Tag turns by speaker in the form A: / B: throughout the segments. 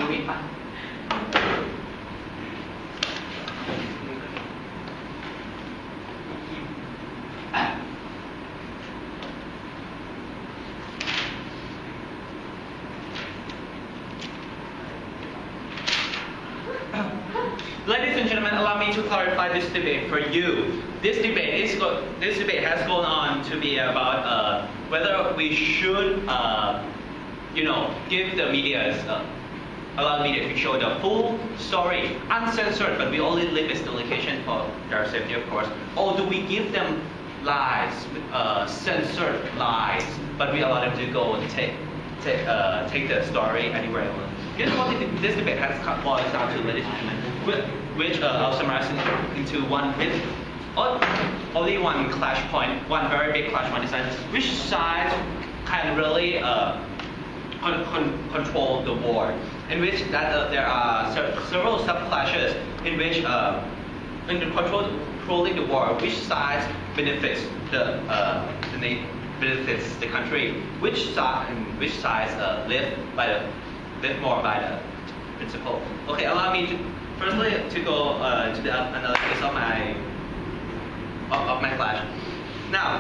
A: movie ปะ Ladies and gentlemen, allow me to clarify this debate for you. This debate has gone on to be about whether we should, give the media, allow media to show the full story, uncensored, but we only limit the location for their safety, of course. Or do we give them lies, censored lies, but we allow them to go and take the story anywhere they want? Here's what this debate has boiled down to, ladies and gentlemen, which I'll summarize into one bit. Only one clash point, one very big clash point is that which side can really control the war, in which that there are several sub-clashes in which in controlling the war, which side benefits benefits the country, which sides live more by the principle. Okay, allow me to firstly to go to the analysis of my clash. Now,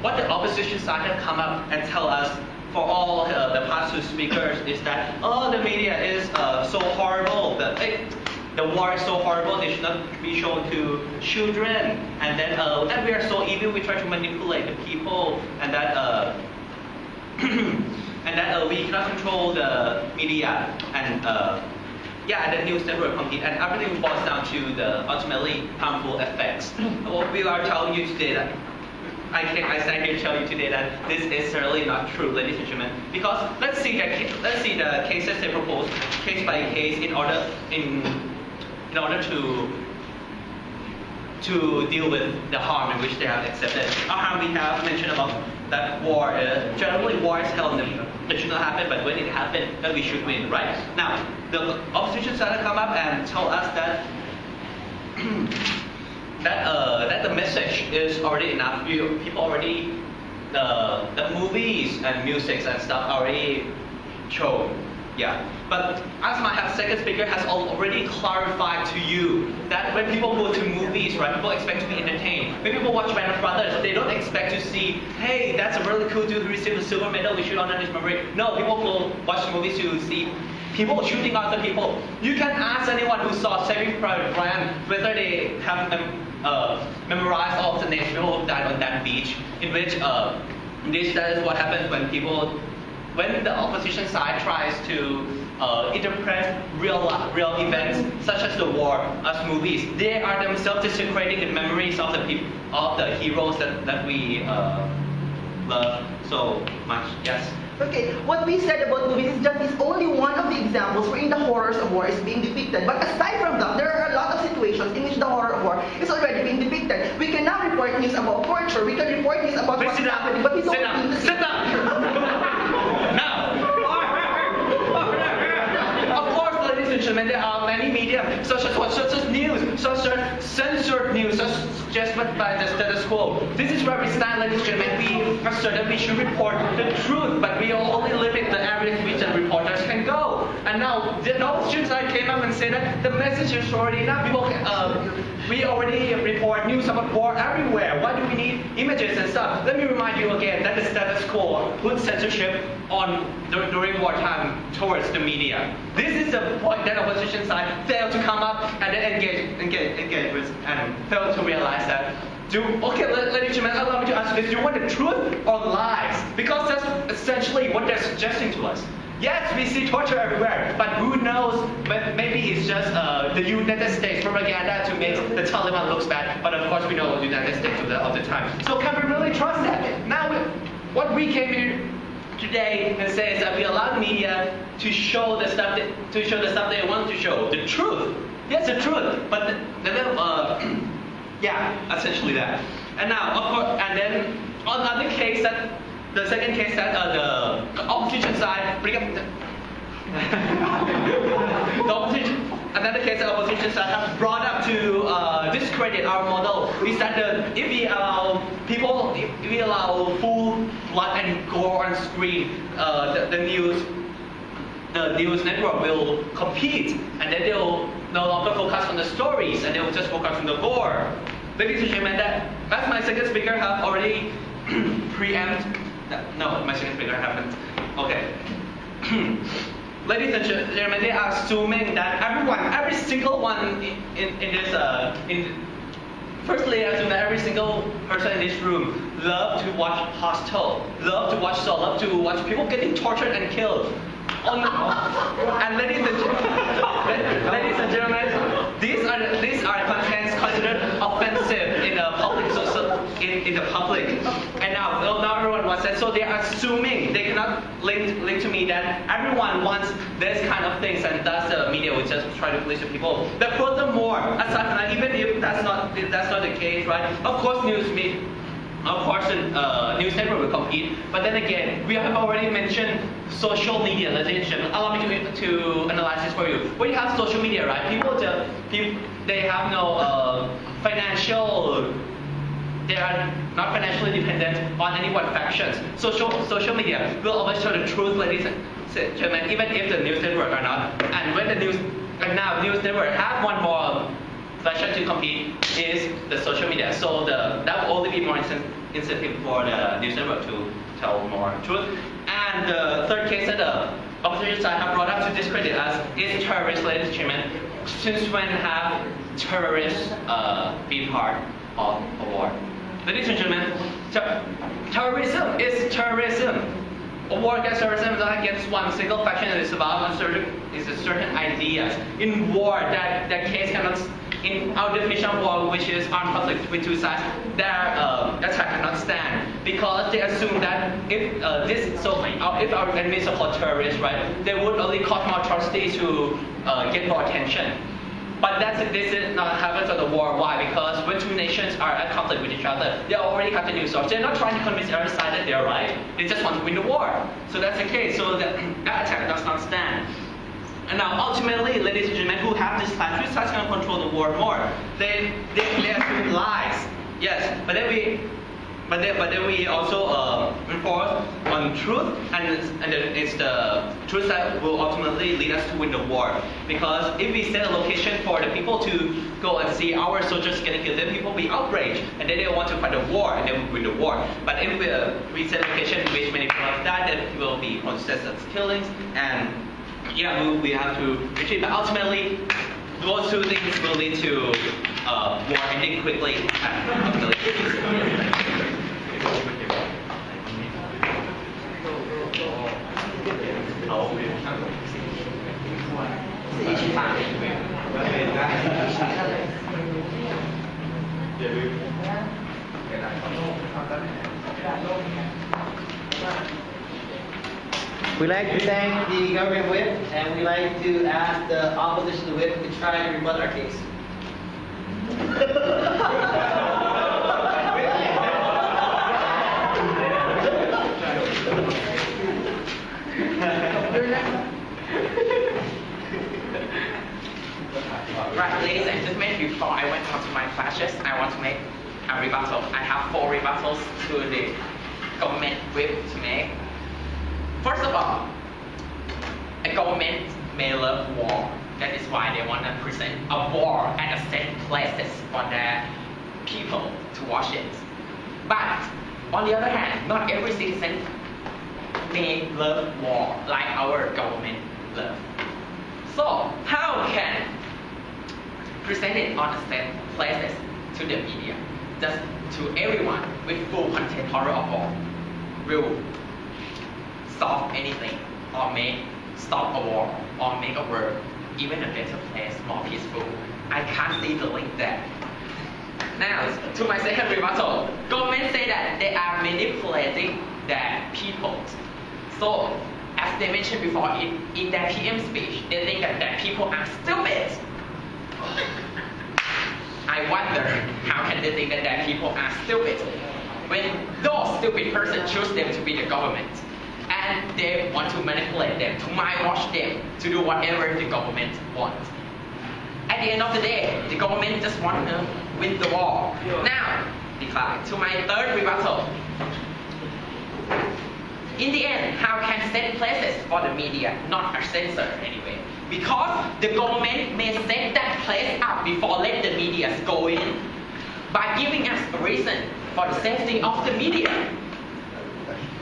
A: what the opposition side has come up and tell us for all the past two speakers is that the media is so horrible. The war is so horrible. They should not be shown to children, and then that we are so evil. We try to manipulate the people, and that we cannot control the media, and the news network compete, and everything boils down to the ultimately harmful effects. What we are telling you today that I stand here to tell you today that this is certainly not true, ladies and gentlemen. Because let's see the cases they propose, case by case, in order to deal with the harm in which they have accepted. Our harm we have mentioned about that war. Generally, war is held it should not happen, but when it happens, then we should win, right? Now, the opposition side come up and tell us that that the message is already enough. People already the movies and music and stuff already show. Yeah, but as my second speaker has already clarified to you that when people go to movies, right, people expect to be entertained. When people watch Band of Brothers, they don't expect to see, hey, that's a really cool dude who received a silver medal, we should honor his memory. No, people go watch movies to see people shooting other people. You can ask anyone who saw Saving Private Ryan whether they have memorized all of the names who died on that beach, in which that is what happens when the opposition side tries to interpret real events such as the war as movies. They are themselves desecrating the memories of the heroes that we love so much. Yes.
B: Okay, what we said about movies is just only one of the examples wherein the horrors of war is being depicted. But aside from that, there are a lot of situations in which the horror of war is already being depicted. We can now report news about torture. We can report news about what's happening, but we don't
A: sit down. And there are many media, such as news, such as censored news, such suggested by the status quo. This is where we stand, ladies and gentlemen. We are certain we should report the truth, but we only limit the areas which the reporters can go. And now, the opposition side came up and said that the message is already enough. We already report news about war everywhere. Why do we need images and stuff? Let me remind you again that the status quo put censorship on during wartime towards the media. This is the point that opposition side failed to come up and then engage with and failed to realize that. Ladies and gentlemen, allow me to answer this. Do you want the truth or lies? Because that's essentially what they're suggesting to us. Yes, we see torture everywhere, but who knows, maybe it's just the United States propaganda to make the Taliban look bad, but of course we know the United States of the time. So can we really trust that? Now, what we came here today and say is that we allow the media to show the stuff they want to show, the truth. Yes, the truth, but essentially that. And now, of course, and then another case that. The second case that the opposition side bring up another case that opposition side have brought up to discredit our model is that if we allow full blood and gore on screen, the news the news network will compete, and then they'll no longer focus on the stories, and they'll just focus on the war. Ladies and gentlemen, that as my second speaker have already preempt. No, my second speaker haven't. Okay. Ladies and gentlemen, they are assuming that every single one in this firstly, I assume that every single person in this room love to watch Hostel, love to watch Saw, love to watch people getting tortured and killed. And ladies and gentlemen, these are contents considered offensive in the public in the public. And now everyone wants that, so they are assuming they cannot link to me that everyone wants this kind of things, and thus the media will just try to police the people. But furthermore, aside from that, even if that's not the case, right? Of course, news network will compete, but then again, we have already mentioned social media. Ladies and gentlemen, allow me to analyze this for you. When you have social media, right? People they have no financial. They are not financially dependent on any one factions. Social media will always tell the truth, ladies and gentlemen, even if the news network are not. And when the news network have one more faction to compete is the social media. So that will only be more incentive for the news network to tell more truth. And the third case that the opposition side have brought up to discredit us is terrorists, ladies and gentlemen. Since when have terrorists been part of a war? Ladies and gentlemen, terrorism is terrorism. A war against terrorism is not against one single faction. It is about certain ideas. In war, that case cannot. In our definition of war, which is armed conflict between two sides, their attack cannot stand because they assume that if our enemies are called terrorists, right, they would only cause more atrocities to get more attention. But this is not happens on the war. Why? Because when two nations are at conflict with each other, they already have the news source. They're not trying to convince the other side that they're right. They just want to win the war. So that's the case. So that attack does not stand. And now, ultimately, ladies and gentlemen, who have this plan, who starts going to control the war more? They assume lies. Yes, but then we also enforce on truth, and it's the truth that will ultimately lead us to win the war. Because if we set a location for the people to go and see our soldiers getting killed, then people will be outraged, and then they will want to fight a war, and then we win the war. But if we set a location in which many people have died, then people will be processed as killings, and yeah, we have to retreat. But ultimately, those two things will lead to war ending quickly.
C: We'd like to thank the government whip, and we'd like to ask the opposition whip to try to rebut our case.
D: Right, ladies and gentlemen, before I went on to my flashes, I want to make a rebuttal. I have 4 rebuttals to the government whip to make. First of all, a government may love war. That is why they want to present a war at a set places for their people to watch it. But on the other hand, not every citizen may love war like our government love. So how can present it on a set places to the media, just to everyone with full content horror of war, will solve anything, or make stop a war, or make a world even a better place, more peaceful? I can't see the link there. Now, to my second rebuttal, government say that they are manipulating their people. So, as they mentioned before, in their PM speech, they think that their people are stupid. I wonder, how can they think that their people are stupid when those stupid persons choose them to be the government? And they want to manipulate them, to mind-wash them, to do whatever the government wants. At the end of the day, the government just wants to win the war. Now, to my third rebuttal. In the end, how can set places for the media not are censored anyway? Because the government may set that place up before let the media go in by giving us a reason for the safety of the media.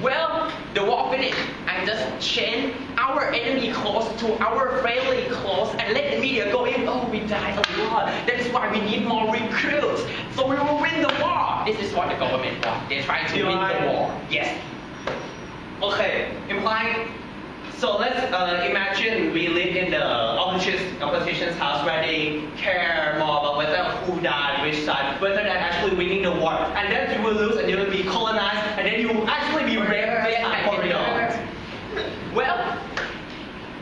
D: Well, the war finished and just change our enemy close to our friendly close and let the media go in. Oh, we died a lot. That is why we need more recruits. So we will win the war. This is what the government wants. They're trying to win the war. Yes.
A: Okay, implying. So let's imagine we live in the opposition's house where they care more about whether who died, which side, whether they're actually winning the war. And then you will lose and you will be colonized and then you will actually be raped and corridor.
D: Well,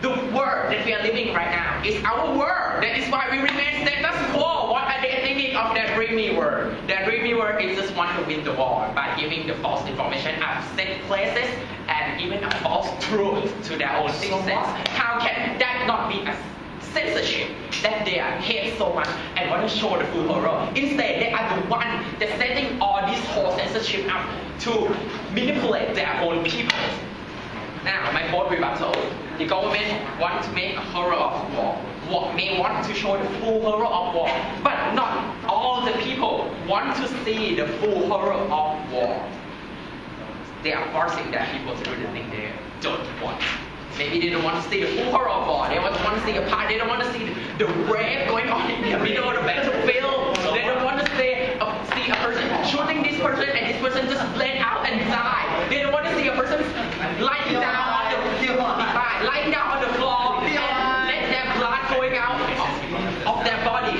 D: the world that we are living right now is our world. That is why we remain status quo. What are they thinking of that dreamy world? That dreamy world is just want to win the war by giving the false information at set places and even a false truth to their own citizens. How can that not be a censorship that they hate so much and want to show the full horror? Instead, they are the one that setting all this whole censorship up to manipulate their own people. Now, my bold rebuttal. The government wants to make a horror of war. May want to show the full horror of war, but not all the people want to see the full horror of war. They are forcing their people to do the thing they don't want. Maybe they don't want to see the full horror of war. They don't want to see a part. They don't want to see the rape going on in the middle of the battlefield. They don't want to see a person shooting this person and this person just bled out and die. They don't want to see a person lying down on the floor and let their blood going out of their body.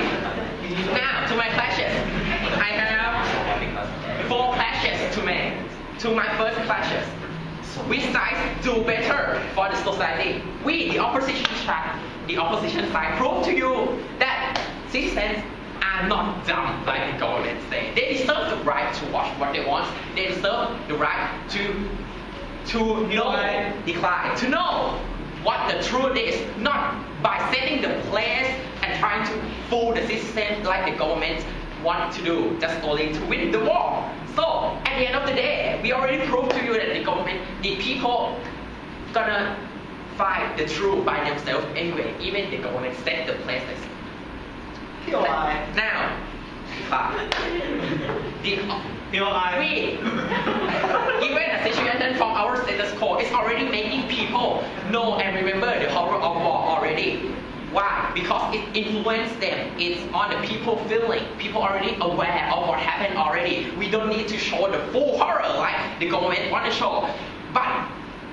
D: Now, to my clashes, I have 4 clashes to make. To my first clashes, which sides do better for the society? We, the opposition side, prove to you that citizens are not dumb like the government say. They deserve the right to watch what they want. They deserve the right to know what the truth is, not by setting the place and trying to fool the citizens like the government want to do, just only to win the war. So, at the end of the day, we already proved to you that the people gonna fight the truth by themselves anyway, even the government set the places. Now, given a situation from our status quo, it's already making people know and remember the horror of war already. Why? Because it influenced them. It's on the people feeling. People already aware of what happened already. We don't need to show the full horror like the government want to show. But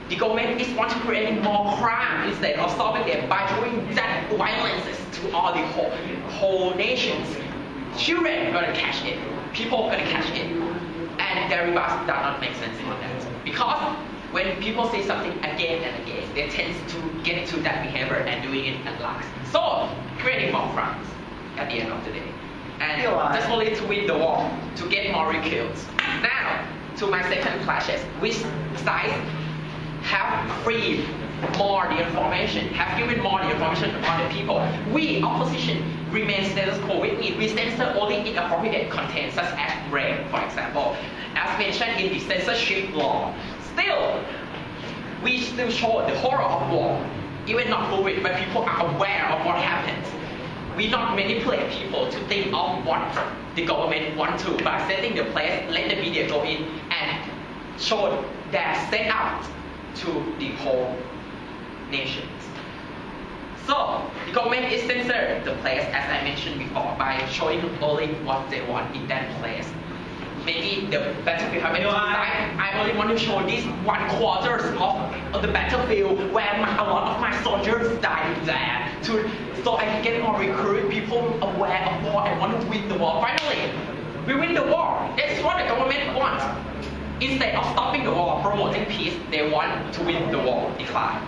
D: the government is want to create more crime instead of solving them by doing that violences to all the whole nations. Children gonna catch it. People gonna catch it. And their remarks does not make sense in that. Because when people say something again and again, they tend to get to that behavior and doing it at last. So, creating more crimes at the end of the day. And just only to win the war, to get more kills. Now, to my second clashes, which sides have freed more the information, have given more the information on the people. We, opposition, remain status quo with it. We censor only inappropriate content, such as rape, for example, as mentioned in the censorship law. Still, we still show the horror of war, even not prove it, but people are aware of what happens. We not manipulate people to think of what the government want to by setting the place, let the media go in and show their set out to the whole nations. So, the government is censored the place, as I mentioned before, by showing only what they want in that place. Maybe the battlefield have I only want to show this 1/4 of the battlefield where a lot of my soldiers died there, so I can get more recruit people aware of war and want to win the war. Finally, we win the war. That's what the government wants. Instead of stopping the war, promoting peace, they want to win the war. Decline.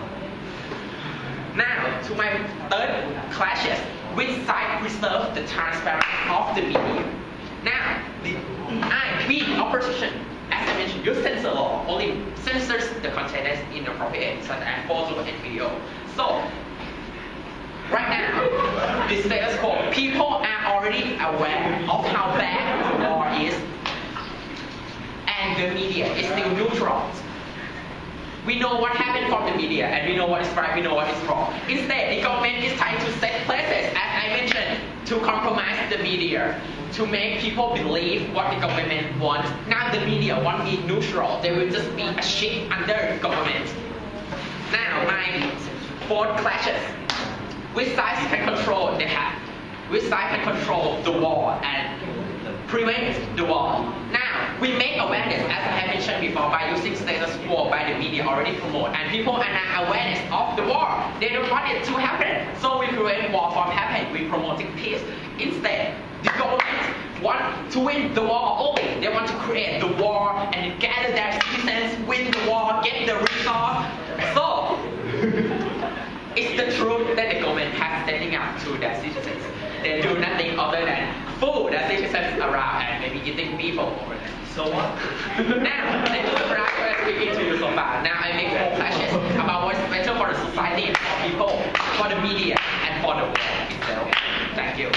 D: Now, to my third clashes, which side preserve the transparency of the media? Now, we, opposition, as I mentioned, use censor law, only censors the content inappropriate, such as photo and video. So, right now, the status quo, people are already aware of how bad the war is, and the media is still neutral. We know what happened from the media, and we know what is right, we know what is wrong. Instead, the government is trying to set places, as I mentioned, to compromise the media, to make people believe what the government wants. Now the media won't be neutral, they will just be a ship under government. Now, my fourth clashes. Which side can control the hat? Which side can control the war and prevent the war? Now, we make awareness, as I have mentioned before, by using status quo by the media already promote, and people are now awareness of the war. They don't want it to happen, so we prevent war from happening. We promoting peace. Instead, the government want to win the war only. They want to create the war and gather their citizens, win the war, get the resource. So, it's the truth that the government has standing up to their citizens. They do nothing other than fool their citizens around and maybe eating people over there.
A: So what?
D: Now, this is the right way speaking to you so far. Now I make more clashes about what's better for the society and for people, for the media, and for the world itself. Thank you.